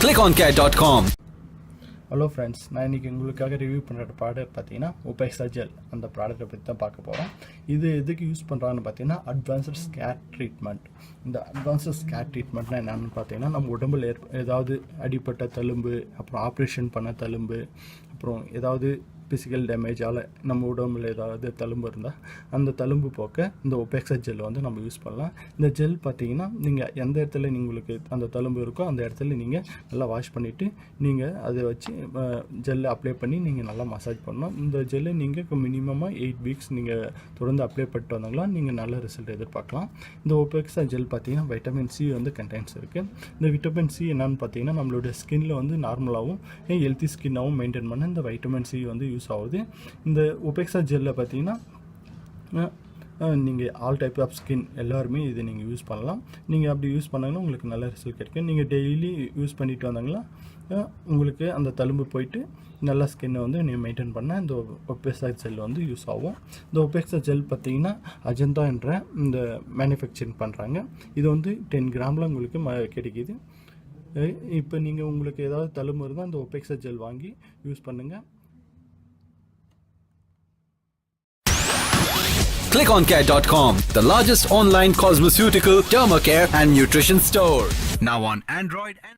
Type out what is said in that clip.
ClickOnCare.com. Hello friends, நான் இன்றைக்கி உங்களுக்காக ரிவ்யூ பண்ணுற ப்ராடக்ட் பார்த்தீங்கன்னா Opexa Gel. அந்த ப்ராடக்ட்டை பற்றி தான் பார்க்க போகிறோம். இது எதுக்கு யூஸ் பண்ணுறாங்கன்னு பார்த்தீங்கன்னா அட்வான்ஸ்டு ஸ்கேர் ட்ரீட்மெண்ட். இந்த அட்வான்ஸ்டு ஸ்கேர் ட்ரீட்மெண்ட்னா என்னென்னு பார்த்தீங்கன்னா நம்ம உடம்புல ஏதாவது அடிப்பட்ட தழும்பு, அப்புறம் ஆப்ரேஷன் பண்ண தழும்பு, அப்புறம் ஏதாவது ஃபிசிக்கல் டேமேஜால் நம்ம உடம்புல ஏதாவது தழும்பு இருந்தால் அந்த தழும்பு போக்க இந்த Opexa Gel வந்து நம்ம யூஸ் பண்ணலாம். இந்த ஜெல் பார்த்தீங்கன்னா நீங்கள் எந்த இடத்துல உங்களுக்கு அந்த தழும்பு இருக்கோ அந்த இடத்துல நீங்கள் நல்லா வாஷ் பண்ணிவிட்டு நீங்கள் அதை வச்சு ஜெல்லை அப்ளை பண்ணி நீங்கள் நல்லா மசாஜ் பண்ணணும். இந்த ஜெல்லை நீங்கள் மினிமமாக 8 வீக்ஸ் நீங்கள் தொடர்ந்து அப்ளை பண்ணிட்டு வந்தாங்களா நீங்கள் நல்ல ரிசல்ட் எதிர்பார்க்கலாம். இந்த Opexa Gel பார்த்தீங்கன்னா வைட்டமின் சி வந்து கண்டென்ட்ஸ் இருக்குது. இந்த விட்டமின் சி என்னன்னு பார்த்தீங்கன்னா நம்மளோட ஸ்கின்னில் வந்து நார்மலாகவும் ஹெல்த்தி ஸ்கின்னாகவும் மெயின்டைன் பண்ண இந்த வைட்டமின் சி வந்து யூஸ் ஆகுது. இந்த Opexa Gel பார்த்தீங்கன்னா நீங்கள் ஆல் டைப் ஆஃப் ஸ்கின் எல்லாருமே இதை நீங்கள் யூஸ் பண்ணலாம். நீங்கள் அப்படி யூஸ் பண்ணாங்கன்னா உங்களுக்கு நல்ல ரிசல்ட் கிடைக்கும். நீங்கள் டெய்லி யூஸ் பண்ணிட்டு வந்தாங்களா உங்களுக்கு அந்த தழும்பு போயிட்டு நல்ல ஸ்கின்னை வந்து நீங்கள் மெயின்டைன் பண்ண இந்த Opexa Gel வந்து யூஸ் ஆகும். இந்த Opexa Gel பார்த்தீங்கன்னா அஜந்தா என்ற இந்த மேனுஃபேக்சரிங் பண்ணுறாங்க. இது வந்து 10 கிராமில் உங்களுக்கு கிடைக்கிது. இப்போ நீங்கள் உங்களுக்கு ஏதாவது தழும்பு இருந்தால் இந்த Opexa Gel வாங்கி யூஸ் பண்ணுங்கள். ClickOnCare.com, the largest online cosmeceutical, dermacare and nutrition store. Now on Android and